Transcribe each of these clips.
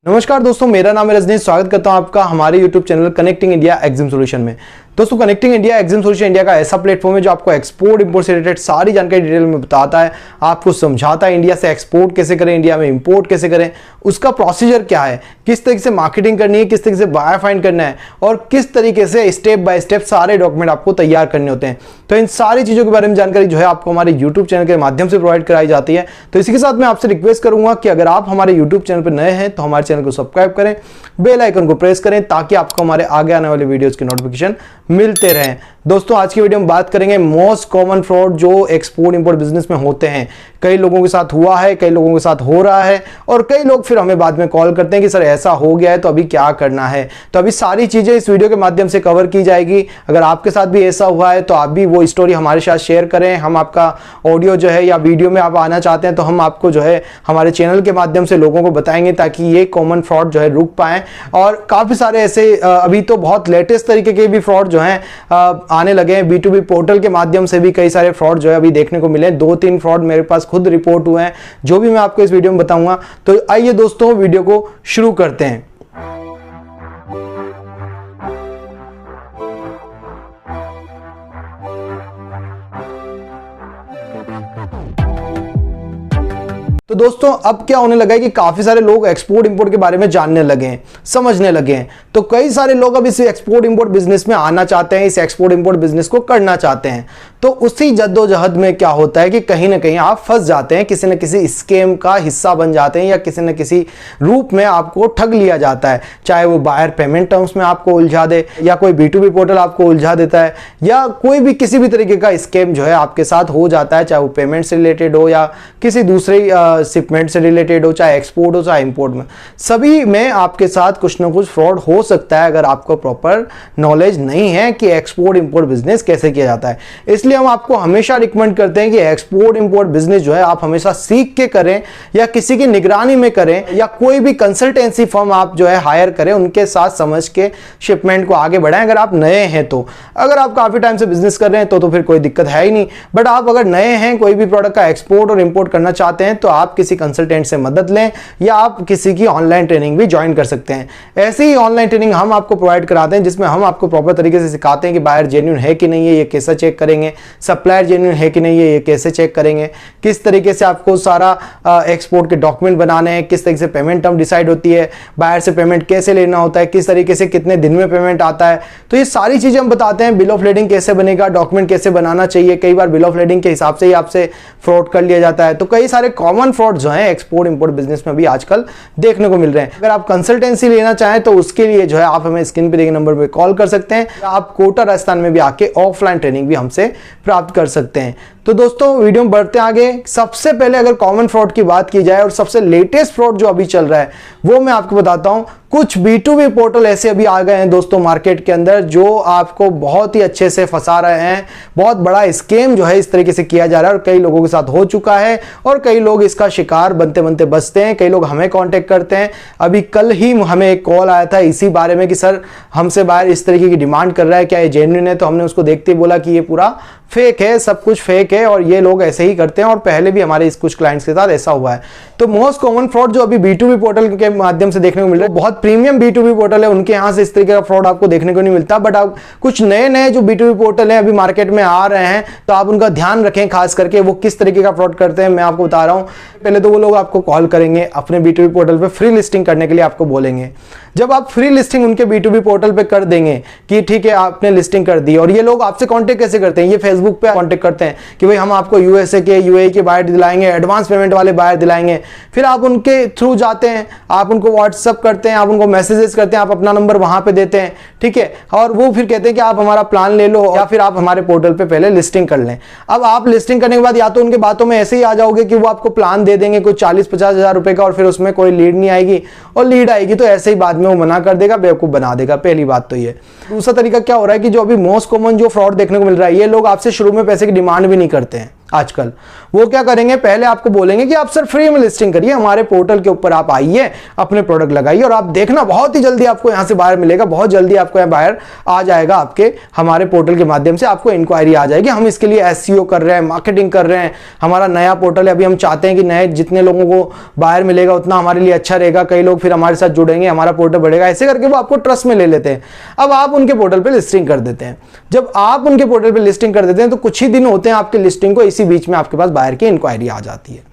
नमस्कार दोस्तों, मेरा नाम है रजनीश। स्वागत करता हूं आपका हमारे YouTube channel connecting India exam solution में। दोस्तों, connecting India exam solution India का ऐसा प्लेटफॉर्म है जो आपको एक्सपोर्ट इंपोर्ट से रिलेटेड सारी जानकारी डिटेल में बताता है, आपको समझाता है इंडिया से एक्सपोर्ट कैसे करें, इंडिया में इंपोर्ट कैसे करें, उसका प्रोसीजर क्या है, किस तरीके से मार्केटिंग करनी है, किस तरीके से बायर फाइंड करना है और किस तरीके से स्टेप बाय स्टेप सारे डॉक्यूमेंट आपको तैयार करने होते हैं। तो इन सारी चीज़ों के बारे में जानकारी जो है आपको हमारे यूट्यूब चैनल के माध्यम से प्रोवाइड कराई जाती है। तो इसी के साथ मैं आपसे रिक्वेस्ट करूंगा कि अगर आप हमारे यूट्यूब चैनल पर नए हैं तो हमारे चैनल को सब्सक्राइब करें, बेल आइकन को प्रेस करें ताकि आपको हमारे आगे आने वाले वीडियोस की नोटिफिकेशन मिलते रहें। दोस्तों, आज की वीडियो में बात करेंगे मोस्ट कॉमन फ्रॉड जो एक्सपोर्ट इंपोर्ट बिजनेस में होते हैं। कई लोगों के साथ हुआ है, कई लोगों के साथ हो रहा है और कई लोग फिर हमें बाद में कॉल करते हैं कि सर ऐसा हो गया है तो अभी क्या करना है। तो अभी सारी चीजें इस वीडियो के माध्यम से कवर की जाएगी। अगर आपके साथ भी ऐसा हुआ है तो आप भी वो स्टोरी हमारे साथ शेयर करें। हम आपका ऑडियो जो है या वीडियो में आप आना चाहते हैं तो हम आपको जो है हमारे चैनल के माध्यम से लोगों को बताएंगे ताकि ये कॉमन फ्रॉड जो है रुक पाए। और काफी सारे ऐसे अभी तो बहुत लेटेस्ट तरीके के भी फ्रॉड जो है आने लगे हैं। B2B पोर्टल के माध्यम से भी कई सारे फ्रॉड जो है अभी देखने को मिले। 2-3 फ्रॉड मेरे पास खुद रिपोर्ट हुए हैं जो भी मैं आपको इस वीडियो में बताऊंगा। तो आइए दोस्तों, वीडियो को शुरू करते हैं। तो दोस्तों, अब क्या होने लगा है कि काफी सारे लोग एक्सपोर्ट इंपोर्ट के बारे में जानने लगे हैं, समझने लगे हैं। तो कई सारे लोग अब इस एक्सपोर्ट इंपोर्ट बिजनेस में आना चाहते हैं, इस एक्सपोर्ट इंपोर्ट बिजनेस को करना चाहते हैं। तो उसी जद्दोजहद में क्या होता है कि कहीं ना कहीं आप फंस जाते हैं, किसी न किसी स्कैम का हिस्सा बन जाते हैं या किसी न किसी रूप में आपको ठग लिया जाता है। चाहे वो बायर पेमेंट टर्म्स में आपको उलझा दे या कोई B2B पोर्टल आपको उलझा देता है या कोई भी किसी भी तरीके का स्कैम जो है आपके साथ हो जाता है, चाहे वो पेमेंट से रिलेटेड हो या किसी दूसरे शिपमेंट से रिलेटेड हो, चाहे एक्सपोर्ट हो चाहे इंपोर्ट में, सभी में आपके साथ कुछ ना कुछ फ्रॉड हो सकता है अगर आपको प्रॉपर नॉलेज नहीं है कि एक्सपोर्ट इंपोर्ट बिजनेस कैसे किया जाता है। इसलिए हम आपको हमेशा रिकमेंड करते हैं कि एक्सपोर्ट इंपोर्ट बिजनेस जो है आप हमेशा सीख के करें या किसी की निगरानी में करें या कोई भी कंसल्टेंसी फर्म आप जो है हायर करें, उनके साथ समझ के शिपमेंट को आगे बढ़ाएं। अगर आप नए हैं तो, अगर आप काफी टाइम से बिजनेस कर रहे हैं तो फिर कोई दिक्कत है ही नहीं। बट आप अगर नए हैं, कोई भी प्रोडक्ट का एक्सपोर्ट और इंपोर्ट करना चाहते हैं तो आप किसी कंसल्टेंट से मदद लें या आप किसी की ऑनलाइन ट्रेनिंग भी ज्वाइन कर सकते हैं। ऐसी ही ऑनलाइन ट्रेनिंग हम आपको प्रोवाइड कराते हैं जिसमें हम आपको प्रॉपर तरीके से सिखाते हैं कि बायर जेन्युइन है कि नहीं है, ये कैसे चेक करेंगे, सप्लायर जेन्युइन है कि नहीं है, ये कैसे चेक करेंगे, किस तरीके से आपको सारा एक्सपोर्ट के डॉक्यूमेंट बनाने हैं, किस तरीके से पेमेंट टर्म डिसाइड होती है, बायर से पेमेंट कैसे लेना होता है, किस तरीके से कितने दिन में पेमेंट आता है। तो ये सारी चीजें हम बताते हैं। बिल ऑफ लेडिंग कैसे बनेगा, डॉक्यूमेंट कैसे बनाना चाहिए। कई बार बिल ऑफ लेडिंग के हिसाब से ही आपसे फ्रॉड कर लिया जाता है। तो कई सारे कॉमन फ्रॉड जो है एक्सपोर्ट इंपोर्ट बिजनेस में भी आजकल देखने को मिल रहे हैं। अगर आप कंसल्टेंसी लेना चाहें तो उसके लिए जो है आप हमें स्क्रीन पे दिए नंबर पे कॉल कर सकते हैं या आप कोटा राजस्थान में भी आके ऑफलाइन ट्रेनिंग भी हमसे प्राप्त कर सकते हैं। तो दोस्तों, वीडियो में बढ़ते आगे। सबसे पहले अगर कॉमन फ्रॉड की बात की जाए और सबसे लेटेस्ट फ्रॉड जो अभी चल रहा है वो मैं आपको बताता हूं। कुछ B2B पोर्टल ऐसे अभी आ गए हैं दोस्तों मार्केट के अंदर जो आपको बहुत ही अच्छे से फंसा रहे हैं। बहुत बड़ा स्कैम जो है इस तरीके से किया जा रहा है और कई लोगों के साथ हो चुका है और कई लोग इसका शिकार बनते बनते बचते हैं। कई लोग हमें कांटेक्ट करते हैं। अभी कल ही हमें एक कॉल आया था इसी बारे में कि सर हमसे बाहर इस तरीके की डिमांड कर रहा है, क्या ये जेन्युइन है? तो हमने उसको देखते ही बोला कि ये पूरा फेक है, सब कुछ फेक है और ये लोग ऐसे ही करते हैं और पहले भी हमारे इस कुछ क्लाइंट्स के साथ ऐसा हुआ है। तो मोस्ट कॉमन फ्रॉड जो अभी B2B पोर्टल के माध्यम से देखने को मिल रहा है, बहुत प्रीमियम B2B पोर्टल है, उनके यहां से इस तरीके का फ्रॉड आपको देखने को नहीं मिलता। बट आप कुछ नए नए जो B2B पोर्टल है अभी मार्केट में आ रहे हैं तो आप उनका ध्यान रखें, खास करके वो किस तरीके का फ्रॉड करते हैं मैं आपको बता रहा हूं। पहले तो वो लोग आपको कॉल करेंगे, अपने B2B पोर्टल पे फ्री लिस्टिंग करने के लिए आपको बोलेंगे। जब आप फ्री लिस्टिंग उनके B2B पोर्टल पे कर देंगे कि ठीक है आपने लिस्टिंग कर दी, और ये लोग आपसे कांटेक्ट कैसे करते हैं, ये फेसबुक पे कांटेक्ट करते हैं कि भाई हम आपको USA के UAE के बायर दिलाएंगे, एडवांस पेमेंट वाले बायर दिलाएंगे। फिर आप उनके थ्रू जाते हैं, आप उनको व्हाट्सअप करते हैं, आप उनको मैसेजेस करते हैं, आप अपना नंबर वहां पे देते हैं, ठीक है, और वो फिर कहते हैं कि आप हमारा प्लान ले लो या फिर आप हमारे पोर्टल पे पहले लिस्टिंग कर लें। अब आप लिस्टिंग करने के बाद या तो उनके बातों में ऐसे ही आ जाओगे कि वो आपको प्लान दे देंगे कोई 40-50 हज़ार रुपए का और फिर उसमें कोई लीड नहीं आएगी, और लीड आएगी तो ऐसे ही बाद में वो मना कर देगा, बेवकूफ बना देगा। पहली बात तो ये। दूसरा तरीका क्या हो रहा है कि जो अभी मोस्ट कॉमन जो फ्रॉड देखने को मिल रहा है, ये लोग आपसे शुरू में पैसे की डिमांड भी नहीं करते हैं। आजकल। वो क्या करेंगे, पहले आपको बोलेंगे कि आप सर फ्री में लिस्टिंग करिए, हमारे पोर्टल के ऊपर आप आइए, अपने प्रोडक्ट लगाइए और आप देखना बहुत ही जल्दी आपको यहां से बायर मिलेगा, बहुत जल्दी आपको यहाँ बायर आ जाएगा, आपके हमारे पोर्टल के माध्यम से आपको इंक्वायरी आ जाएगी। हम इसके लिए एसईओ कर रहे हैं, मार्केटिंग कर रहे हैं, हमारा नया पोर्टल है, अभी हम चाहते हैं कि नए जितने लोगों को बायर मिलेगा उतना हमारे लिए अच्छा रहेगा, कई लोग फिर हमारे साथ जुड़ेंगे, हमारा पोर्टल बढ़ेगा, ऐसे करके वो आपको ट्रस्ट में ले लेते हैं। अब आप उनके पोर्टल पे लिस्टिंग कर देते हैं। जब आप उनके पोर्टल पे लिस्टिंग कर देते हैं तो कुछ ही दिन होते हैं आपके लिस्टिंग को, इसी बीच में आपके पास बायर की इंक्वायरी आ जाती है।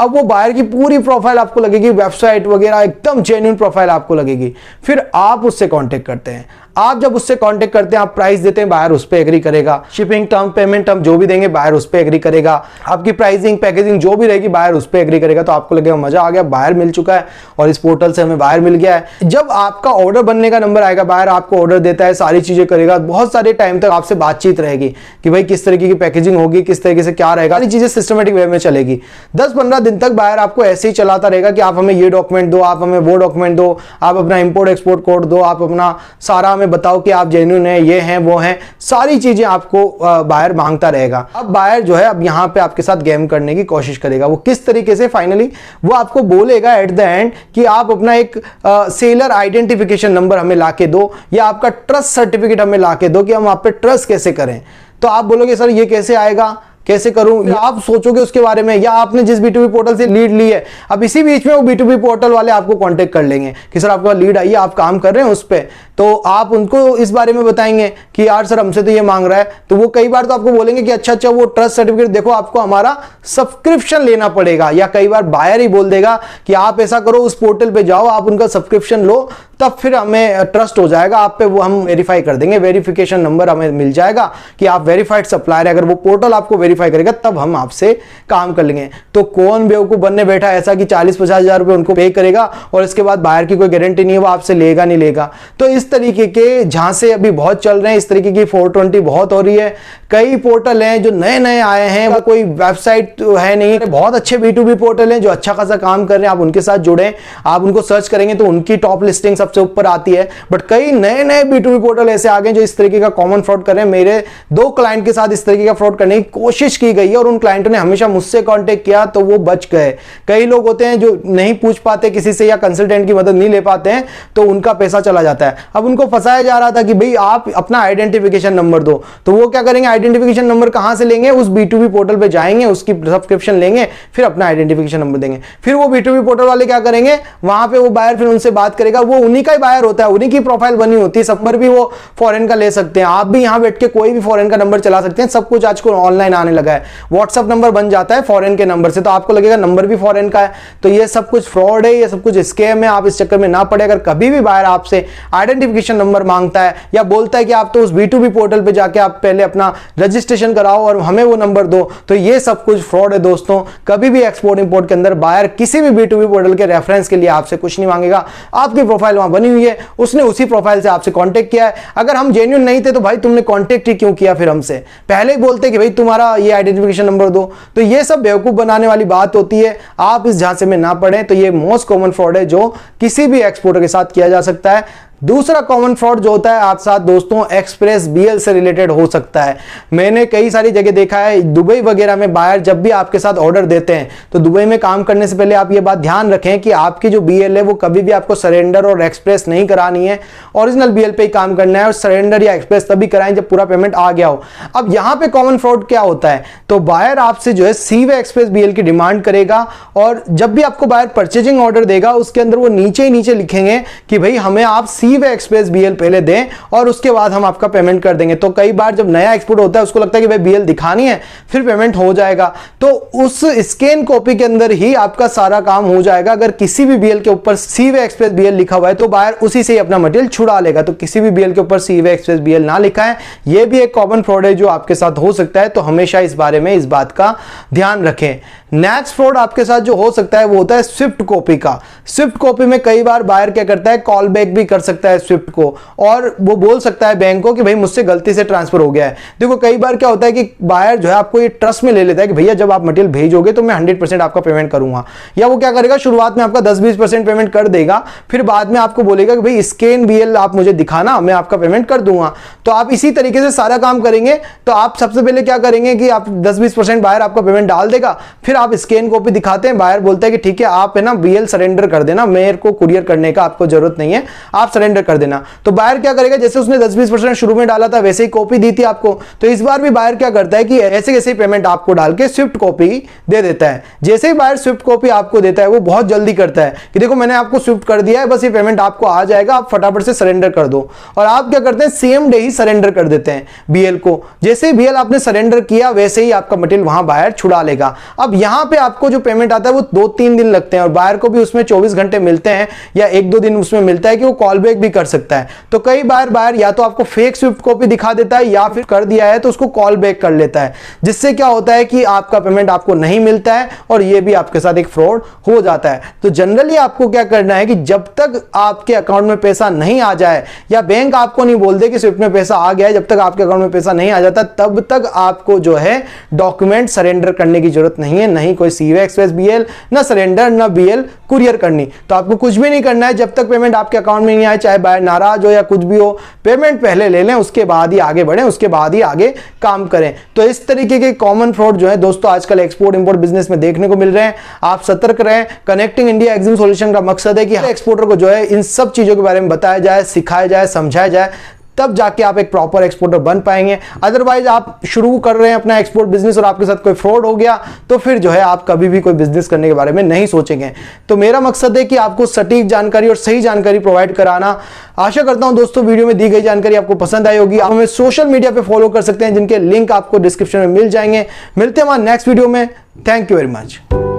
अब वो बायर की पूरी प्रोफाइल आपको लगेगी, वेबसाइट वगैरह एकदम जेन्युइन प्रोफाइल आपको लगेगी। फिर आप उससे कांटेक्ट करते हैं। आप जब उससे कांटेक्ट करते हैं, आप प्राइस देते हैं, बायर उस पे एग्री करेगा, शिपिंग टर्म, पेमेंट टर्म जो भी देंगे बायर उस पे एग्री करेगा, आपकी प्राइसिंग पैकेजिंग जो भी रहेगी बायर उस पे एग्री करेगा। तो आपको लगेगा मजा आ गया, बायर मिल चुका है और इस पोर्टल से हमें बायर मिल गया है। जब आपका ऑर्डर बनने का नंबर आएगा, बायर आपको ऑर्डर देता है, सारी चीजें करेगा, बहुत सारे टाइम तक आपसे बातचीत रहेगी कि भाई किस तरीके की पैकेजिंग होगी, किस तरीके से क्या रहेगा, सारी चीजें सिस्टमेटिक वे में चलेगी। 10-15 दिन तक बायर आपको ऐसे ही चलाता रहेगा कि आप हमें ये डॉक्यूमेंट दो, आप हमें वो डॉक्यूमेंट दो, आप अपना इंपोर्ट एक्सपोर्ट कोड दो, आप अपना सारा हमें बताओ कि आप जेन्युइन है, ये हैं वो हैं, सारी चीजें आपको बायर मांगता रहेगा। अब बायर जो है अब यहां पे आपके साथ गेम करने की कोशिश करेगा। वो किस तरीके से, फाइनली वो आपको बोलेगा एट द एंड कि आप अपना एक सेलर आइडेंटिफिकेशन नंबर हमें लाके दो, या आपका ट्रस्ट सर्टिफिकेट हमें लाके दो कि हम आप पे ट्रस्ट कैसे करें। तो आप बोलोगे सर ये कैसे आएगा, कैसे करूं, या आप सोचोगे उसके बारे में, या आपने जिस B2B पोर्टल से लीड ली है, अब इसी बीच में वो B2B पोर्टल वाले आपको कांटेक्ट कर लेंगे कि सर आपका लीड आई है, आप काम कर रहे हैं उस पे, तो आप उनको इस बारे में बताएंगे कि यार सर हमसे तो ये मांग रहा है। तो वो कई बार तो आपको बोलेंगे कि अच्छा वो ट्रस्ट सर्टिफिकेट देखो, आपको हमारा सब्सक्रिप्शन लेना पड़ेगा, या कई बार बायर ही बोल देगा कि आप ऐसा करो उस पोर्टल पे जाओ, आप उनका सब्सक्रिप्शन लो, तब फिर हमें ट्रस्ट हो जाएगा आप पे, वो हम वेरीफाई कर देंगे, वेरिफिकेशन नंबर हमें मिल जाएगा कि आप वेरीफाइड सप्लायर है। अगर वो पोर्टल आपको वेरीफाई करेगा तब हम आपसे काम कर लेंगे। तो कौन बेवकूफ बनने बैठा ऐसा कि 40-50 हजार रुपए उनको पे करेगा और इसके बाद बायर की कोई गारंटी नहीं है वो आपसे लेगा नहीं लेगा। तो इस तरीके के झांसे अभी बहुत चल रहे हैं, इस तरीके की 420 बहुत हो रही है। कई पोर्टल हैं जो नए नए आए हैं, वो कोई वेबसाइट है नहीं, बहुत अच्छे B2B पोर्टल हैं जो अच्छा खासा काम कर रहे हैं, आप उनके साथ जुड़े, आप उनको सर्च करेंगे तो उनकी टॉप लिस्टिंग सबसे ऊपर आती है। बट कई नए नए B2B पोर्टल ऐसे आ गए जो इस तरीके का कॉमन फ्रॉड कर रहे हैं। मेरे 2 क्लाइंट के साथ इस तरीके का फ्रॉड करने की कोशिश की गई है और उन क्लाइंटों ने हमेशा मुझसे कांटेक्ट किया तो वो बच गए। कई लोग होते हैं जो नहीं पूछ पाते किसी से या कंसल्टेंट की मदद नहीं ले पाते हैं तो उनका पैसा चला जाता है। अब उनको फंसाया जा रहा था कि भाई आप अपना आइडेंटिफिकेशन नंबर दो, तो वो क्या करेंगे, आइडेंटिफिकेशन नंबर कहां से लेंगे, उस B2B पोर्टल पे जाएंगे, उसकी सब्सक्रिप्शन लेंगे, फिर अपना आइडेंटिफिकेशन नंबर देंगे। फिर वो B2B पोर्टल वाले क्या करेंगे, वहां पे वो बायर फिर उनसे बात करेगा, वो उन्हीं का ही बायर होता है, उन्हीं की प्रोफाइल बनी होती है, सब पर भी वो फॉरेन का ले सकते हैं। आप भी यहां बैठ के कोई भी फॉरेन का नंबर चला सकते हैं, सब कुछ आजकल ऑनलाइन आने लगा है। व्हाट्सएप नंबर बन जाता है फॉरेन के नंबर से, तो आपको लगेगा नंबर भी फॉरेन का है। तो ये सब कुछ फ्रॉड है, ये सब कुछ स्कैम है, आप इस चक्कर में ना पड़े। अगर कभी भी बायर आपसे आइडेंटिफिकेशन नंबर मांगता है या बोलता है कि आप तो उस B2B पोर्टल पे जाके आप पहले अपना रजिस्ट्रेशन कराओ और हमें वो नंबर दो, तो ये सब कुछ फ्रॉड है दोस्तों। कभी भी एक्सपोर्ट इंपोर्ट के अंदर बायर किसी भी B2B पोर्टल के रेफरेंस के लिए आपसे कुछ नहीं मांगेगा। आपकी प्रोफाइल वहां बनी हुई है, उसने उसी प्रोफाइल से आपसे कांटेक्ट किया है। अगर हम जेन्युइन नहीं थे तो भाई तुमने कांटेक्ट ही क्यों किया, फिर हमसे पहले ही बोलते कि भाई तुम्हारा ये आइडेंटिफिकेशन नंबर दो। तो ये सब बेवकूफ बनाने वाली बात होती है, आप इस झांसे में ना पड़े। तो ये मोस्ट कॉमन फ्रॉड है जो किसी भी एक्सपोर्टर के साथ किया जा सकता है। दूसरा कॉमन फ्रॉड जो होता है आप साथ दोस्तों, एक्सप्रेस BL से रिलेटेड हो सकता है। मैंने कई सारी जगह देखा है, दुबई वगैरह में बायर जब भी आपके साथ ऑर्डर देते हैं तो दुबई में काम करने से पहले आप ये बात ध्यान रखें कि आपकी जो BL है वो कभी भी आपको सरेंडर और एक्सप्रेस नहीं करानी है, ओरिजिनल BL पे ही काम करना है। और सरेंडर या एक्सप्रेस तभी कराएं जब पूरा पेमेंट आ गया हो। अब यहां पे कॉमन फ्रॉड क्या होता है, तो बायर आपसे जो है सी वे एक्सप्रेस BL की डिमांड करेगा और जब भी आपको बायर परचेजिंग ऑर्डर देगा उसके अंदर वो नीचे ही नीचे लिखेंगे कि भाई हमें आप सी वे एक्सप्रेस BL पहले दें और उसके बाद हम आपका पेमेंट कर देंगे। तो कई बार जब नया एक्सपोर्ट होता है उसको लगता है कि भाई BL दिखानी है फिर पेमेंट हो जाएगा, तो उस स्कैन कॉपी के अंदर ही आपका सारा काम हो जाएगा। अगर किसी भी BL के ऊपर सी वे एक्सप्रेस BL लिखा हुआ है तो बायर उसी से ही अपना मटेरियल छुड़ा लेगा। तो किसी भी BL के ऊपर सी वे एक्सप्रेस BL ना लिखा है, यह भी एक कॉमन फ्रॉड है जो आपके साथ हो सकता है। तो हमेशा इस बारे में इस बात का ध्यान रखें। नेक्स्ट फ्रॉड आपके साथ जो हो सकता है वो होता है स्विफ्ट कॉपी का। स्विफ्ट कॉपी में कई बार बायर क्या करता है, कॉल बैक भी कर सकता सकता है स्विफ्ट को और वो बोल सकता है बैंक को कि भाई मुझसे गलती से ट्रांसफर हो गया है। देखो कई बार क्या होता है कि बायर जो है आपको ये ट्रस्ट में ले लेता है कि भैया जब आप मटेरियल भेजोगे तो मैं 100% आपका पेमेंट करूंगा, या वो क्या करेगा शुरुआत में आपका 10-20% पेमेंट कर देगा, फिर बाद में आपको बोलेगा कि भाई स्कैन बीएल आप मुझे दिखाना, मैं आपका पेमेंट कर दूंगा। तो आप इसी तरीके से सारा काम करेंगे। तो आप सबसे पहले क्या करेंगे कि आप 10-20% बायर आपका पेमेंट डाल देगा, फिर आप स्कैन कॉपी दिखाते हैं, बायर बोलता है कि ठीक है आप है ना बीएल सरेंडर कर देना, मेरे को कुरियर करने का आपको जरूरत नहीं है, आप सरेंडर कर देना। तो बायर क्या करेगा, जैसे उसने 10-20% शुरू में डाला था वैसे ही कॉपी दी थी आपको, तो इस बार भी बायर क्या करता है कि ऐसे कैसे पेमेंट आपको डाल के स्विफ्ट कॉपी दे देता है। जैसे ही बायर स्विफ्ट कॉपी आपको देता है वो बहुत जल्दी करता है कि देखो मैंने आपको स्विफ्ट कर दिया है, बस ये पेमेंट आपको आ जाएगा, आप फटाफट से सरेंडर कर दो। और आप क्या करते हैं सेम डे ही सरेंडर कर देते हैं बीएल को। जैसे ही बीएल आपने सरेंडर किया वैसे ही आपका मटेरियल वहां बायर छुड़ा लेगा। अब यहां पे आपको जो पेमेंट आता है वो 2-3 दिन लगते हैं और बायर को भी उसमें 24 घंटे मिलते हैं या 1-2 दिन उसमें मिलता है कि वो कॉल बैक भी कर सकता है। तो कई बार बायर या तो आपको फेक स्विफ्ट कॉपी दिखा देता है या फिर कर दिया है तो उसको कॉल बैक कर लेता है, जिससे क्या होता है कि आपका पेमेंट आपको नहीं मिलता है और ये भी आपके साथ एक फ्रॉड हो जाता है। तो जनरली आपको क्या करना है कि जब तक आपके अकाउंट में पैसा नहीं आ जाए या बैंक आपको नहीं बोल दे कि स्विफ्ट में पैसा आ गया है, जब तक आपके अकाउंट में पैसा नहीं आ जाता तब तक आपको जो है डॉक्यूमेंट सरेंडर करने की जरूरत नहीं है, नहीं कोई सीवे एक्सप्रेस बीएल, ना सरेंडर, ना बीएल कुरियर करनी। तो आपको कुछ भी नहीं करना है जब तक पेमेंट आपके अकाउंट में नहीं आए, चाहे बायर नाराज हो या कुछ भी हो, पेमेंट पहले ले लें, उसके बाद ही आगे बढ़ें, उसके बाद ही आगे काम करें। तो इस तरीके के कॉमन फ्रॉड जो है दोस्तों आजकल एक्सपोर्ट इंपोर्ट बिजनेस में देखने को मिल रहे हैं। आप सतर्क रहें। कनेक्टिंग इंडिया एक्जिम सॉल्यूशन का मकसद है कि एक्सपोर्टर को जो है इन सब चीजों के बारे में बताया जाए, सिखाया जाए, समझाया जाए, तब जाके आप एक प्रॉपर एक्सपोर्टर बन पाएंगे। अदरवाइज आप शुरू कर रहे हैं अपना एक्सपोर्ट बिजनेस और आपके साथ कोई फ्रॉड हो गया तो फिर जो है आप कभी भी कोई बिजनेस करने के बारे में नहीं सोचेंगे। तो मेरा मकसद है कि आपको सटीक जानकारी और सही जानकारी प्रोवाइड कराना। आशा करता हूं दोस्तों वीडियो में दी गई जानकारी आपको पसंद आई होगी। आप हमें सोशल मीडिया पे फॉलो कर सकते हैं जिनके लिंक आपको डिस्क्रिप्शन में मिल जाएंगे। मिलते हैं हमारे नेक्स्ट वीडियो में। Thank you very much.